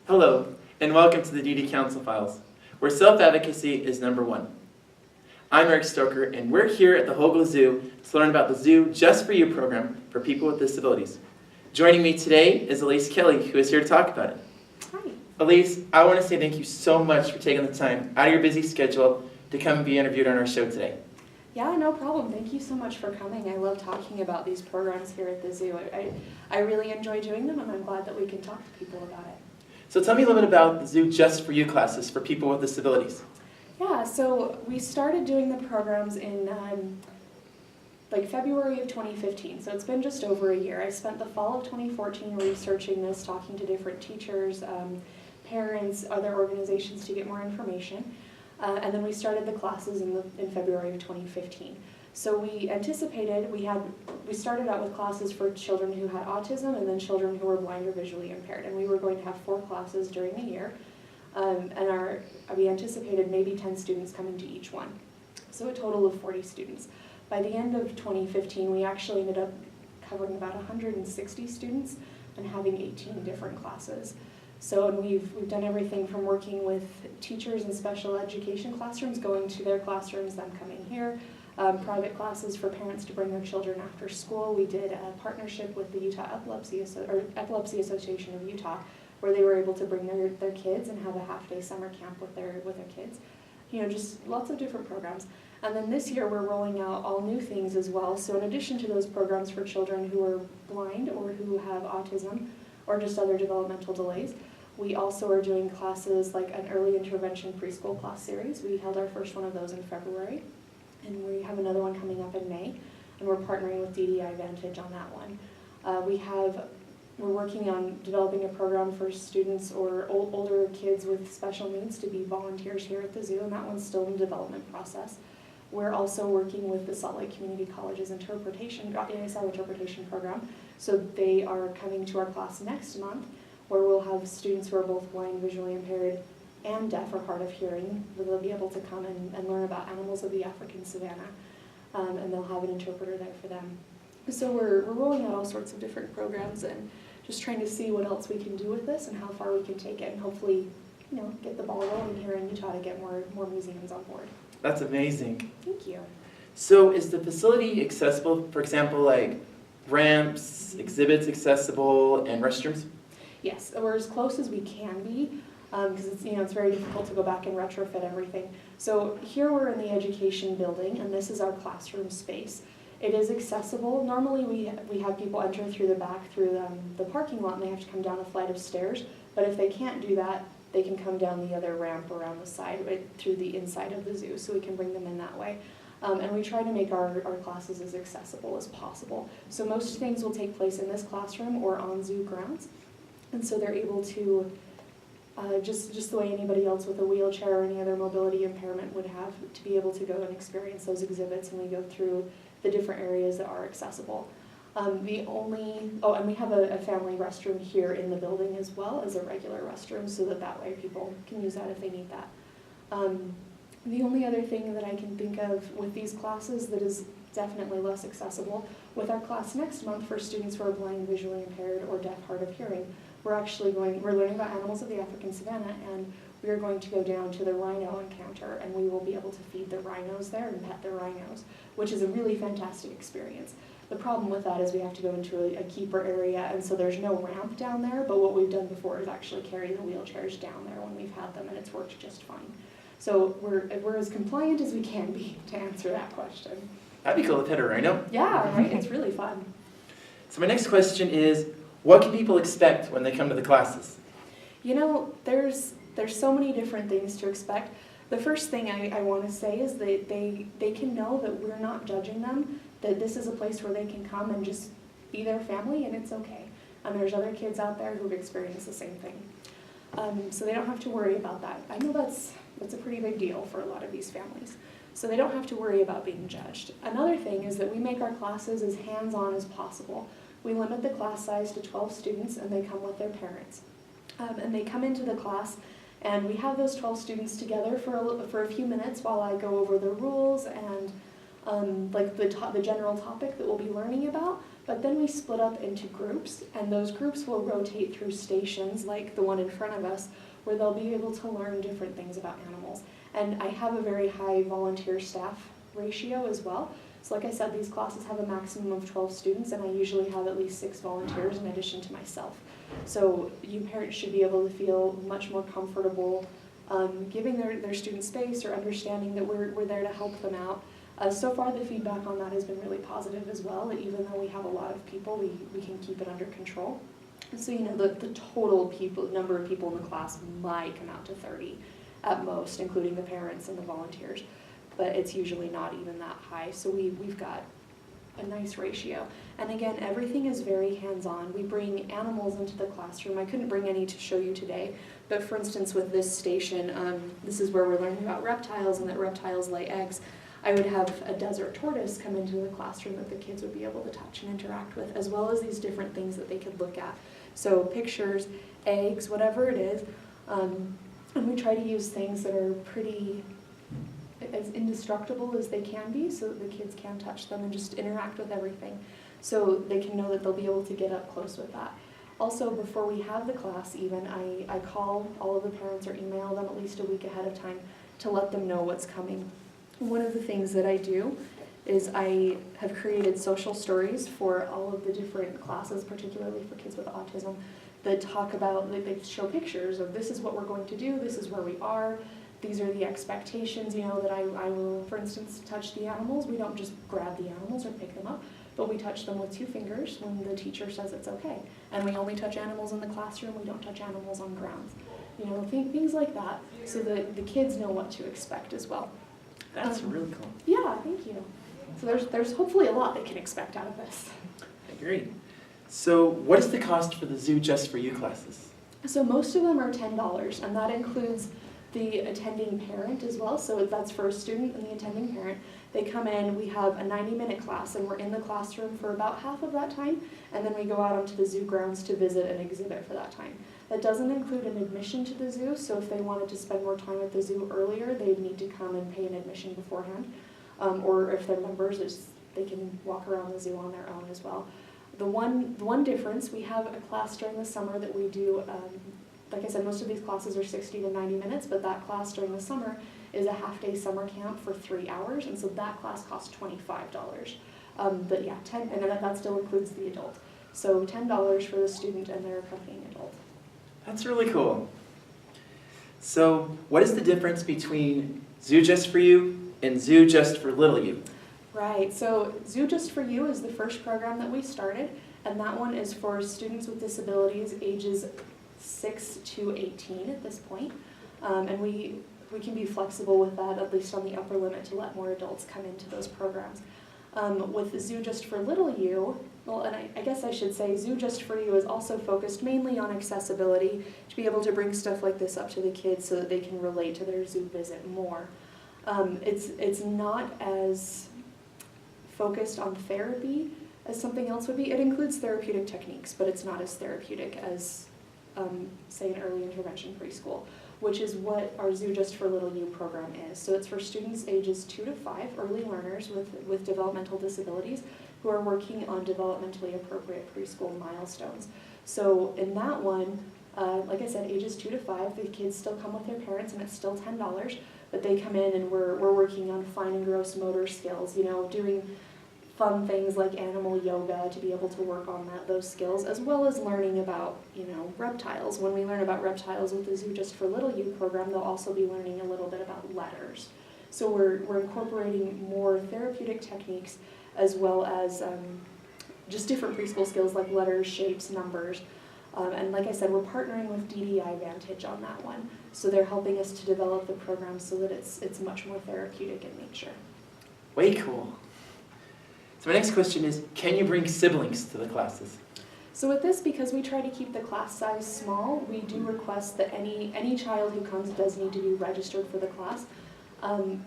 Hello, and welcome to the DD Council Files, where self-advocacy is number one. I'm Eric Stoker, and we're here at the Hogle Zoo to learn about the Zoo Just For You program for people with disabilities. Joining me today is Elise Kelly, who is here to talk about it. Hi. Elise, I want to say thank you so much for taking the time out of your busy schedule to come and be interviewed on our show today. Yeah, no problem. Thank you so much for coming. I love talking about these programs here at the zoo. I really enjoy doing them, and I'm glad that we can talk to people about it. So tell me a little bit about the Zoo Just For You classes for people with disabilities. Yeah, so we started doing the programs in February of 2015, so it's been just over a year. I spent the fall of 2014 researching this, talking to different teachers, parents, other organizations to get more information, and then we started the classes in February of 2015. So we anticipated, we started out with classes for children who had autism and then children who were blind or visually impaired, and we were going to have 4 classes during the year, and we anticipated maybe 10 students coming to each one, so a total of 40 students. By the end of 2015, we actually ended up covering about 160 students and having 18 different classes. So, and we've done everything from working with teachers in special education classrooms, going to their classrooms, them coming here, private classes for parents to bring their children after school. We did a partnership with the Utah Epilepsy Association of Utah, where they were able to bring their kids and have a half-day summer camp with their kids. You know, just lots of different programs. And then this year we're rolling out all new things as well. So in addition to those programs for children who are blind or who have autism or just other developmental delays, we also are doing classes like an early intervention preschool class series. We held our first one of those in February, and we have another one coming up in May, and we're partnering with DDI Vantage on that one. We're working on developing a program for students or older kids with special needs to be volunteers here at the zoo, and that one's still in the development process. We're also working with the Salt Lake Community College's ASL interpretation program, so they are coming to our class next month, where we'll have students who are both blind, visually impaired, and deaf or hard of hearing. They'll be able to come and learn about animals of the African savanna, and they'll have an interpreter there for them. So we're rolling out all sorts of different programs and just trying to see what else we can do with this and how far we can take it, and hopefully, you know, get the ball rolling here in Utah to get more museums on board. That's amazing. Thank you. So is the facility accessible, for example, like ramps, exhibits accessible, and restrooms? Yes, we're as close as we can be, because it's very difficult to go back and retrofit everything. So here we're in the education building, and this is our classroom space. It is accessible. Normally we have people enter through the back through the parking lot, and they have to come down a flight of stairs. But if they can't do that, they can come down the other ramp around the side, right through the inside of the zoo, so we can bring them in that way. And we try to make our classes as accessible as possible. So most things will take place in this classroom or on zoo grounds. And so they're able to, just the way anybody else with a wheelchair or any other mobility impairment would have, to be able to go and experience those exhibits, and we go through the different areas that are accessible. And we have a family restroom here in the building as well as a regular restroom, so that way people can use that if they need that. The only other thing that I can think of with these classes that is definitely less accessible, with our class next month for students who are blind, visually impaired, or deaf, hard of hearing, we're learning about animals of the African savanna, and we are going to go down to the rhino encounter, and we will be able to feed the rhinos there and pet the rhinos, which is a really fantastic experience. The problem with that is we have to go into a keeper area, and so there's no ramp down there, but what we've done before is actually carry the wheelchairs down there when we've had them, and it's worked just fine. So we're as compliant as we can be to answer that question. That'd be cool to pet a rhino. Yeah, right? It's really fun. So my next question is, what can people expect when they come to the classes? You know, there's so many different things to expect. The first thing I want to say is that they can know that we're not judging them, that this is a place where they can come and just be their family, and it's okay. And there's other kids out there who've experienced the same thing. So they don't have to worry about that. I know that's a pretty big deal for a lot of these families. So they don't have to worry about being judged. Another thing is that we make our classes as hands-on as possible. We limit the class size to 12 students, and they come with their parents. And they come into the class, and we have those 12 students together for a few minutes while I go over the rules and the general topic that we'll be learning about. But then we split up into groups, and those groups will rotate through stations like the one in front of us, where they'll be able to learn different things about animals. And I have a very high volunteer staff ratio as well. So like I said, these classes have a maximum of 12 students, and I usually have at least 6 volunteers in addition to myself. So you parents should be able to feel much more comfortable giving their students space or understanding that we're there to help them out. So far the feedback on that has been really positive as well. Even though we have a lot of people, we can keep it under control. So the total number of people in the class might come out to 30 at most, including the parents and the volunteers. But it's usually not even that high. So we've got a nice ratio. And again, everything is very hands-on. We bring animals into the classroom. I couldn't bring any to show you today, but for instance with this station, this is where we're learning about reptiles and that reptiles lay eggs. I would have a desert tortoise come into the classroom that the kids would be able to touch and interact with, as well as these different things that they could look at. So pictures, eggs, whatever it is, and we try to use things that are pretty as indestructible as they can be so that the kids can touch them and just interact with everything so they can know that they'll be able to get up close with that. Also, before we have the class even, I call all of the parents or email them at least a week ahead of time to let them know what's coming. One of the things that I do is I have created social stories for all of the different classes, particularly for kids with autism, that talk about, they show pictures of this is what we're going to do, this is where we are, these are the expectations, that I will, for instance, touch the animals. We don't just grab the animals or pick them up, but we touch them with 2 fingers when the teacher says it's okay. And we only touch animals in the classroom, we don't touch animals on grounds. Things like that, so that the kids know what to expect as well. That's really cool. Yeah, thank you. So there's hopefully a lot they can expect out of this. I agree. So what is the cost for the Zoo Just For You classes? So most of them are $10, and that includes the attending parent as well. So that's for a student and the attending parent. They come in, we have a 90-minute class, and we're in the classroom for about half of that time, and then we go out onto the zoo grounds to visit an exhibit for that time. That doesn't include an admission to the zoo, so if they wanted to spend more time at the zoo earlier, they'd need to come and pay an admission beforehand. Or if they're members, they can walk around the zoo on their own as well. The one difference, we have a class during the summer that we do, like I said, most of these classes are 60 to 90 minutes, but that class during the summer is a half-day summer camp for 3 hours, and so that class costs $25. But yeah, and that still includes the adult. So $10 for the student and their accompanying adult. That's really cool. So what is the difference between Zoo Just For You and Zoo Just For Little You? Right, so Zoo Just For You is the first program that we started, and that one is for students with disabilities ages 6 to 18 at this point. And we can be flexible with that, at least on the upper limit, to let more adults come into those programs. With the Zoo Just For Little You, well, and I guess I should say Zoo Just For You is also focused mainly on accessibility, to be able to bring stuff like this up to the kids so that they can relate to their zoo visit more. It's not as focused on therapy as something else would be. It includes therapeutic techniques, but it's not as therapeutic as, say, an early intervention preschool, which is what our Zoo Just For Little You program is. So it's for students ages 2 to 5, early learners with developmental disabilities, who are working on developmentally appropriate preschool milestones. So in that one, like I said, ages 2 to 5, the kids still come with their parents, and it's still $10, but they come in and we're working on fine and gross motor skills, doing fun things like animal yoga to be able to work on those skills, as well as learning about, reptiles. When we learn about reptiles with the Zoo Just For Little You program, they'll also be learning a little bit about letters. So we're incorporating more therapeutic techniques, as well as just different preschool skills like letters, shapes, numbers. And like I said, we're partnering with DDI Vantage on that one. So they're helping us to develop the program so that it's much more therapeutic in nature. Way cool. So my next question is, can you bring siblings to the classes? So with this, because we try to keep the class size small, we do request that any child who comes does need to be registered for the class.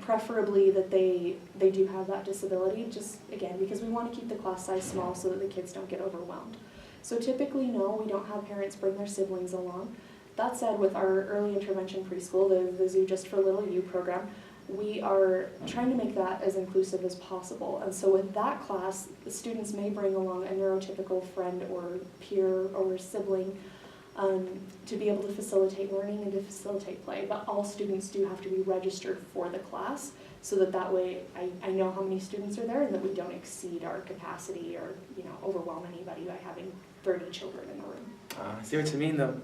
Preferably that they do have that disability, just again because we want to keep the class size small so that the kids don't get overwhelmed. So typically, no, we don't have parents bring their siblings along. That said, with our early intervention preschool, the Zoo Just For Little You program, we are trying to make that as inclusive as possible. And so with that class, the students may bring along a neurotypical friend or peer or sibling to be able to facilitate learning and to facilitate play, but all students do have to be registered for the class, so that way I know how many students are there and that we don't exceed our capacity or overwhelm anybody by having 30 children in the room. I see what you mean though.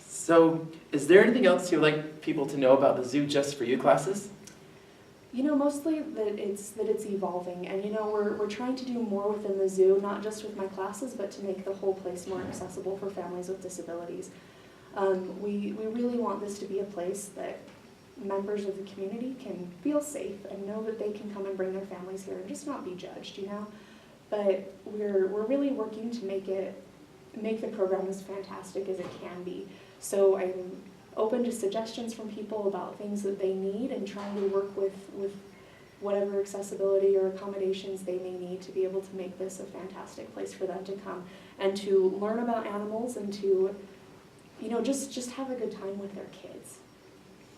So, is there anything else you'd like people to know about the Zoo Just For You classes? Mostly that it's evolving, and we're trying to do more within the zoo, not just with my classes, but to make the whole place more accessible for families with disabilities. We really want this to be a place that members of the community can feel safe and know that they can come and bring their families here and just not be judged, But we're really working to make the program as fantastic as it can be. So I'm open to suggestions from people about things that they need and trying to work with whatever accessibility or accommodations they may need to be able to make this a fantastic place for them to come and to learn about animals and to, just have a good time with their kids.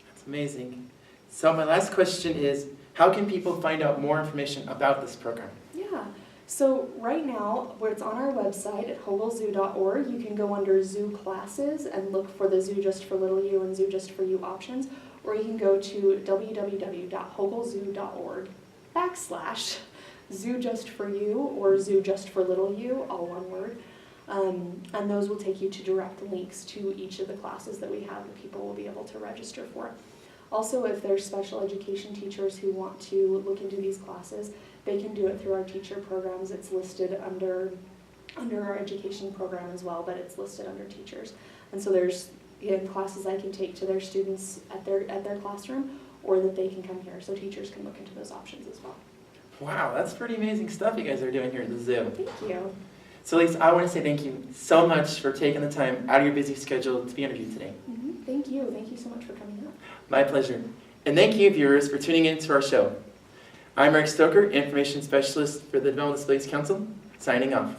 That's amazing. So my last question is, how can people find out more information about this program? Yeah. So right now, where it's on our website at hoglezoo.org, you can go under Zoo Classes and look for the Zoo Just For Little U and Zoo Just For You options, or you can go to www.hoglezoo.org/Zoo Just For You or Zoo Just For Little U, all one word. And those will take you to direct links to each of the classes that we have that people will be able to register for. Also, if there's special education teachers who want to look into these classes, they can do it through our teacher programs. It's listed under our education program as well, but it's listed under teachers. And so there's classes I can take to their students at their classroom, or that they can come here, so teachers can look into those options as well. Wow, that's pretty amazing stuff you guys are doing here at the zoo. Thank you. So Lisa, I want to say thank you so much for taking the time out of your busy schedule to be interviewed today. Thank you. Thank you so much for coming up. My pleasure. And thank you, viewers, for tuning in to our show. I'm Stoker, Information Specialist for the Developmental Disabilities Council, signing off.